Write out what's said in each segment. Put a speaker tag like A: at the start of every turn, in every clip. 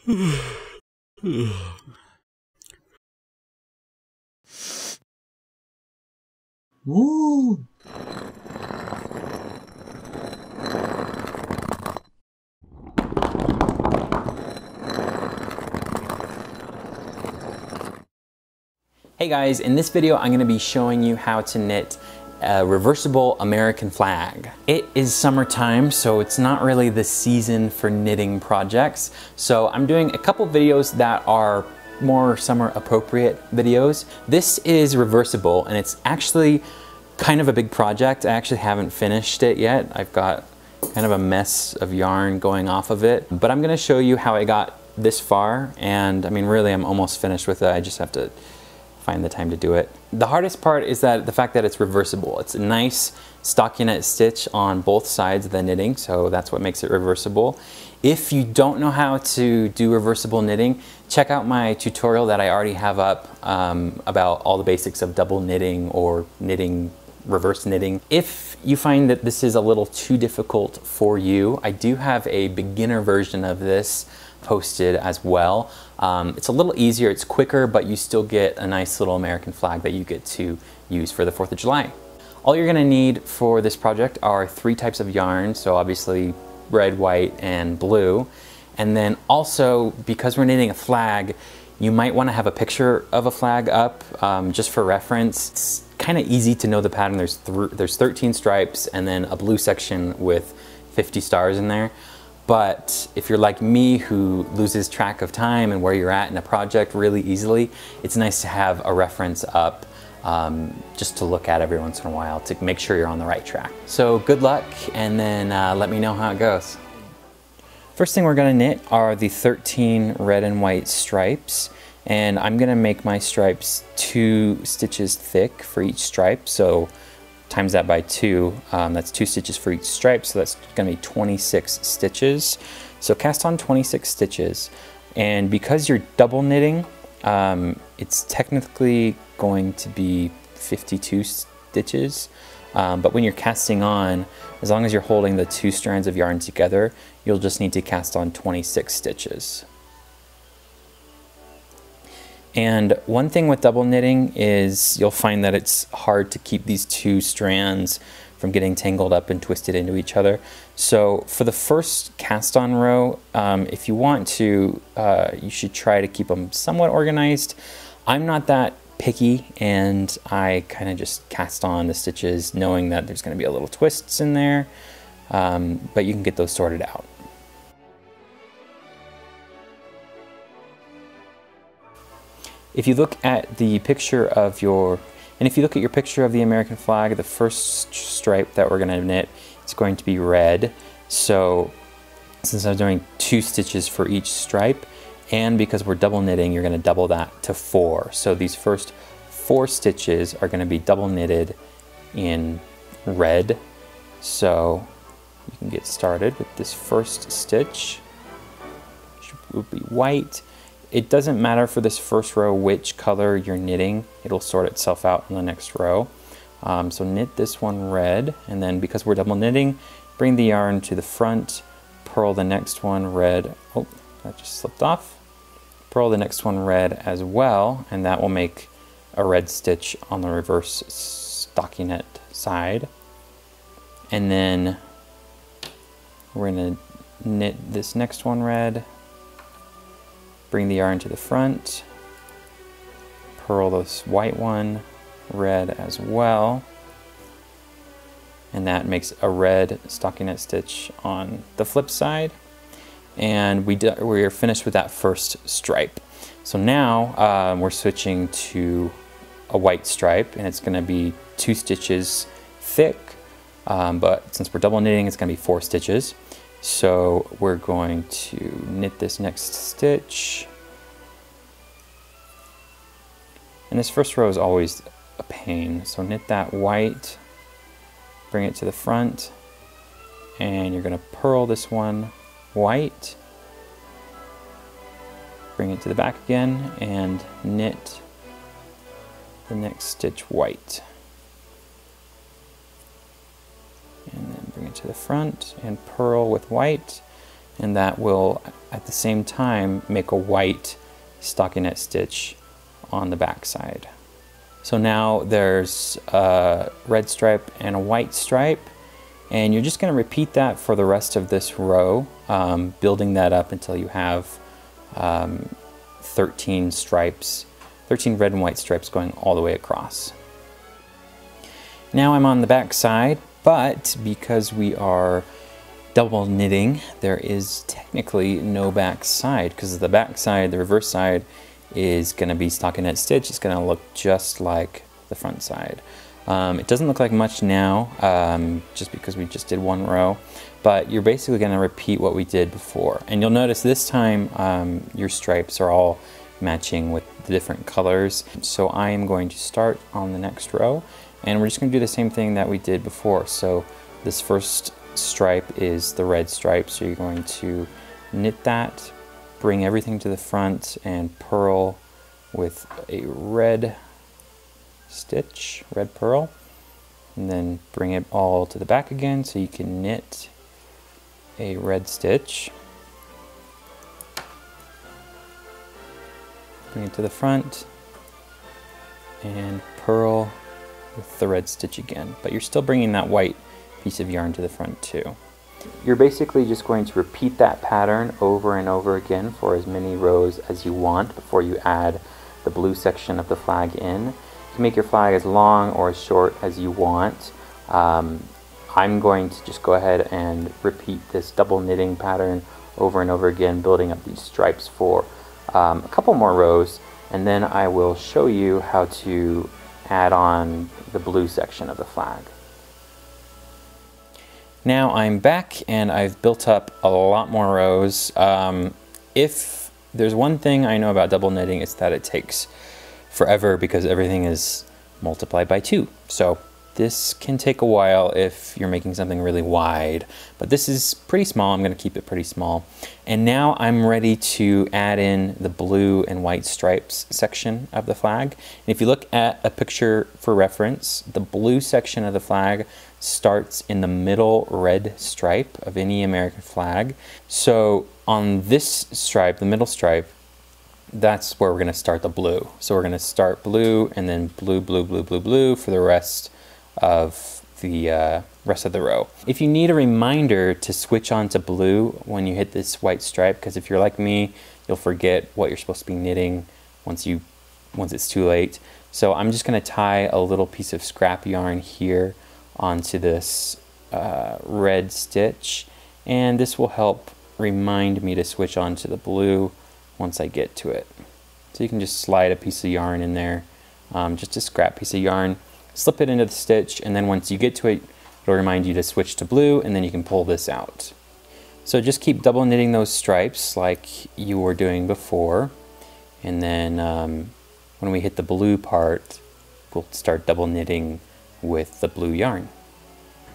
A: Ooh. Hey guys, in this video I'm going to be showing you how to knit a reversible American flag. It is summertime, so it's not really the season for knitting projects. So I'm doing a couple videos that are more summer appropriate videos. This is reversible and it's actually kind of a big project. I actually haven't finished it yet. I've got kind of a mess of yarn going off of it, but I'm going to show you how I got this far. And I mean, really, I'm almost finished with it. I just have to find the time to do it. The hardest part is that the fact that it's reversible. It's a nice stockinette stitch on both sides of the knitting, so that's what makes it reversible. If you don't know how to do reversible knitting, check out my tutorial that I already have up about all the basics of double knitting or knitting, reverse knitting. If you find that this is a little too difficult for you, I do have a beginner version of this posted as well. It's a little easier, it's quicker, but you still get a nice little American flag that you get to use for the 4th of July. All you're gonna need for this project are 3 types of yarn, so obviously red, white, and blue. And then also, because we're knitting a flag, you might wanna have a picture of a flag up, just for reference. It's kind of easy to know the pattern. There's 13 stripes and then a blue section with 50 stars in there. But if you're like me who loses track of time and where you're at in a project really easily, it's nice to have a reference up just to look at every once in a while to make sure you're on the right track. So good luck, and then let me know how it goes. First thing we're gonna knit are the 13 red and white stripes. And I'm gonna make my stripes 2 stitches thick for each stripe. So times that by 2, that's 2 stitches for each stripe, so that's going to be 26 stitches. So cast on 26 stitches, and because you're double knitting, it's technically going to be 52 stitches, but when you're casting on, as long as you're holding the 2 strands of yarn together, you'll just need to cast on 26 stitches. And one thing with double knitting is you'll find that it's hard to keep these 2 strands from getting tangled up and twisted into each other. So for the first cast on row, if you want to, you should try to keep them somewhat organized. I'm not that picky, and I kind of just cast on the stitches knowing that there's going to be a little twists in there, but you can get those sorted out. If you look at the picture of your picture of the American flag, the first stripe that we're gonna knit is going to be red. So since I'm doing 2 stitches for each stripe, and because we're double knitting, you're gonna double that to 4. So these first 4 stitches are gonna be double knitted in red. So you can get started with this first stitch, which will be white. It doesn't matter for this first row which color you're knitting, it'll sort itself out in the next row. So knit this one red, and then because we're double knitting, bring the yarn to the front, purl the next one red. Oh, that just slipped off. Purl the next one red as well, and that will make a red stitch on the reverse stockinette side. And then we're gonna knit this next one red, bring the yarn to the front, purl this white one red as well, and that makes a red stockinette stitch on the flip side. And we're finished with that first stripe. So now we're switching to a white stripe, and it's going to be 2 stitches thick, but since we're double knitting, it's going to be 4 stitches. So we're going to knit this next stitch. And this first row is always a pain. So knit that white, bring it to the front, and you're going to purl this one white, bring it to the back again, and knit the next stitch white. And then bring it to the front and purl with white, and that will at the same time make a white stockinette stitch on the back side. So now there's a red stripe and a white stripe, and you're just going to repeat that for the rest of this row, building that up until you have 13 stripes, 13 red and white stripes going all the way across. Now I'm on the back side, but because we are double knitting, there is technically no back side, because the back side, the reverse side, is going to be stockinette stitch. It's going to look just like the front side. It doesn't look like much now, just because we just did one row, but you're basically going to repeat what we did before. And you'll notice this time your stripes are all matching with the different colors. So I am going to start on the next row, and we're just going to do the same thing that we did before. So this first stripe is the red stripe, so you're going to knit that, bring everything to the front, and purl with a red stitch, red purl, and then bring it all to the back again, so you can knit a red stitch, bring it to the front, and purl with the red stitch again, but you're still bringing that white piece of yarn to the front too. You're basically just going to repeat that pattern over and over again for as many rows as you want before you add the blue section of the flag in. You can make your flag as long or as short as you want. I'm going to just go ahead and repeat this double knitting pattern over and over again, building up these stripes for a couple more rows, and then I will show you how to add on the blue section of the flag. Now I'm back and I've built up a lot more rows. If there's one thing I know about double knitting, it's that it takes forever because everything is multiplied by 2. So this can take a while if you're making something really wide, but this is pretty small. I'm going to keep it pretty small. And now I'm ready to add in the blue and white stripes section of the flag. And if you look at a picture for reference, the blue section of the flag starts in the middle red stripe of any American flag. So on this stripe, the middle stripe, that's where we're going to start the blue. So we're going to start blue and then blue, blue, blue, blue, blue for the rest of the row. If you need a reminder to switch on to blue when you hit this white stripe, because if you're like me, you'll forget what you're supposed to be knitting once it's too late. So I'm just going to tie a little piece of scrap yarn here onto this red stitch, and this will help remind me to switch on to the blue once I get to it. So you can just slide a piece of yarn in there, just a scrap piece of yarn, slip it into the stitch, and then once you get to it, it'll remind you to switch to blue, and then you can pull this out. So just keep double knitting those stripes like you were doing before, and then when we hit the blue part, we'll start double knitting with the blue yarn.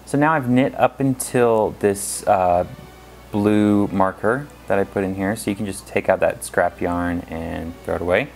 A: So now I've knit up until this blue marker that I put in here, so you can just take out that scrap yarn and throw it away.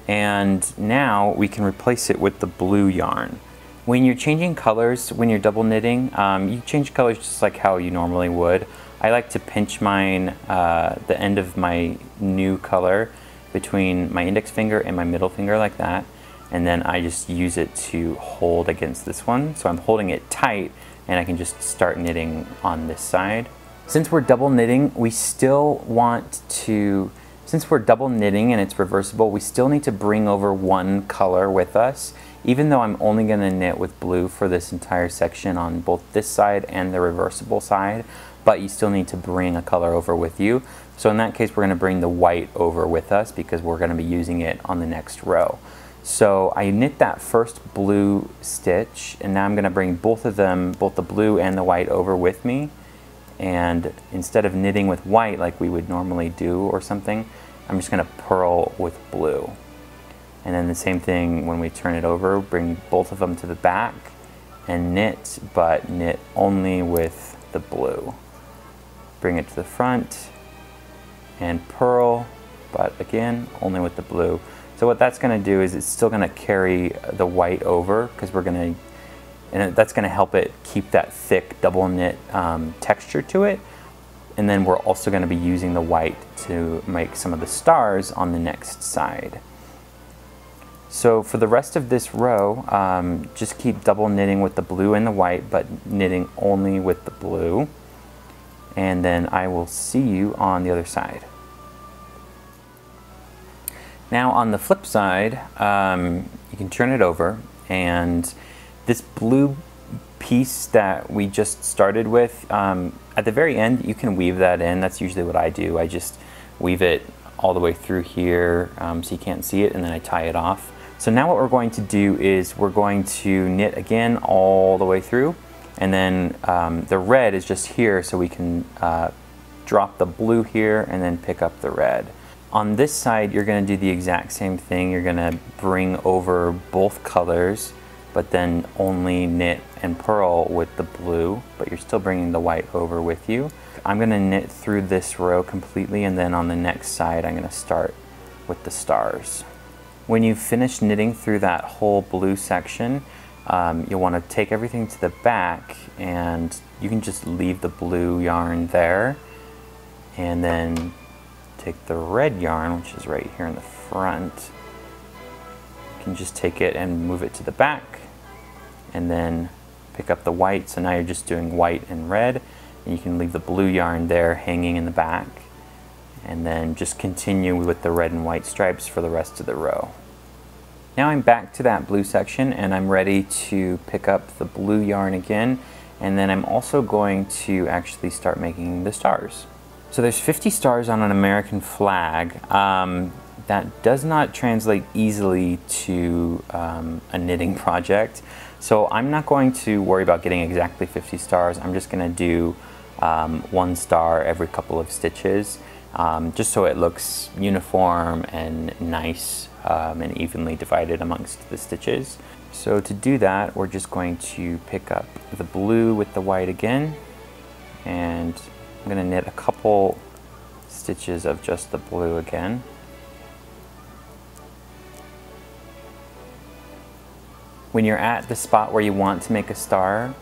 A: And now we can replace it with the blue yarn. When you're changing colors, when you're double knitting, you change colors just like how you normally would. I like to pinch mine, the end of my new color between my index finger and my middle finger like that, and then I just use it to hold against this one. So I'm holding it tight and I can just start knitting on this side. Since we're double knitting, we still want to, since we're double knitting and it's reversible, we still need to bring over one color with us. Even though I'm only going to knit with blue for this entire section on both this side and the reversible side, but you still need to bring a color over with you. So in that case, we're going to bring the white over with us because we're going to be using it on the next row. So I knit that first blue stitch, and now I'm going to bring both of them, both the blue and the white, over with me. And instead of knitting with white like we would normally do or something, I'm just going to purl with blue. And then the same thing when we turn it over, bring both of them to the back and knit, but knit only with the blue. Bring it to the front and purl, but again, only with the blue. So what that's going to do is it's still going to carry the white over, because we're going to, and that's going to help it keep that thick double knit texture to it. and then we're also going to be using the white to make some of the stars on the next side. So for the rest of this row, just keep double knitting with the blue and the white, but knitting only with the blue. And then I will see you on the other side. Now on the flip side, you can turn it over, and this blue piece that we just started with, at the very end you can weave that in. That's usually what I do. I just weave it all the way through here so you can't see it, and then I tie it off. So now what we're going to do is we're going to knit again all the way through, and then the red is just here, so we can drop the blue here and then pick up the red. On this side, you're going to do the exact same thing. You're going to bring over both colors, but then only knit and purl with the blue, but you're still bringing the white over with you. I'm going to knit through this row completely, and then on the next side I'm going to start with the stars. When you finish knitting through that whole blue section, you'll want to take everything to the back, and you can just leave the blue yarn there, and then take the red yarn, which is right here in the front. You can just take it and move it to the back, and then pick up the white. So now you're just doing white and red, and you can leave the blue yarn there hanging in the back, and then just continue with the red and white stripes for the rest of the row. Now I'm back to that blue section, and I'm ready to pick up the blue yarn again, and then I'm also going to actually start making the stars. So there's 50 stars on an American flag. That does not translate easily to a knitting project. So I'm not going to worry about getting exactly 50 stars. I'm just going to do 1 star every couple of stitches, just so it looks uniform and nice and evenly divided amongst the stitches. So to do that, we're just going to pick up the blue with the white again, and I'm going to knit a couple stitches of just the blue again. When you're at the spot where you want to make a star,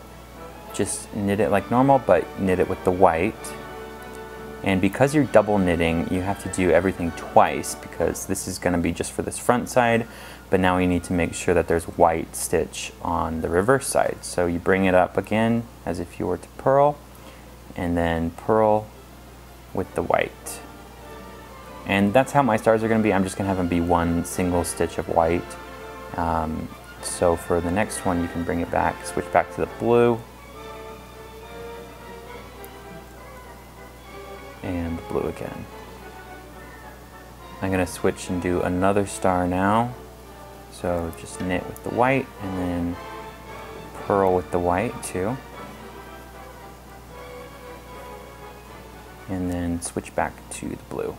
A: just knit it like normal, but knit it with the white. And because you're double knitting, you have to do everything twice, because this is going to be just for this front side, but now you need to make sure that there's white stitch on the reverse side. So you bring it up again as if you were to purl, and then purl with the white. And that's how my stars are going to be. I'm just going to have them be 1 single stitch of white. So for the next one, you can bring it back, switch back to the blue, and blue again. I'm going to switch and do another star now. So just knit with the white, and then purl with the white too. And then switch back to the blue.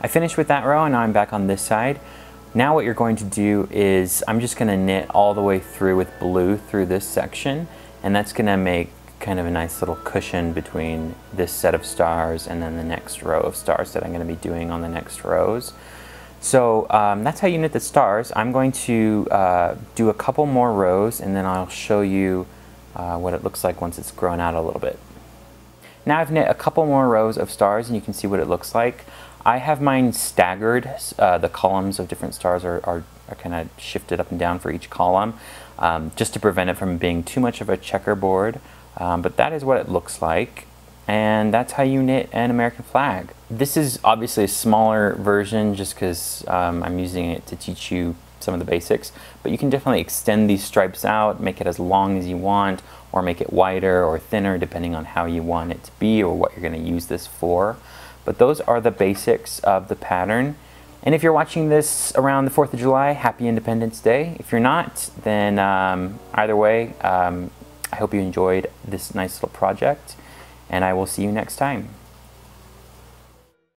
A: I finished with that row, and now I'm back on this side. Now what you're going to do is I'm just going to knit all the way through with blue through this section, and that's going to make kind of a nice little cushion between this set of stars and then the next row of stars that I'm going to be doing on the next rows. So that's how you knit the stars. I'm going to do a couple more rows, and then I'll show you what it looks like once it's grown out a little bit. Now I've knit a couple more rows of stars, and you can see what it looks like. I have mine staggered. The columns of different stars are kind of shifted up and down for each column, just to prevent it from being too much of a checkerboard. But that is what it looks like, and that's how you knit an American flag. This is obviously a smaller version just because I'm using it to teach you some of the basics, but you can definitely extend these stripes out, make it as long as you want, or make it wider or thinner depending on how you want it to be or what you're going to use this for. But those are the basics of the pattern. And if you're watching this around the 4th of July, happy Independence Day. If you're not, then either way, I hope you enjoyed this nice little project, and I will see you next time.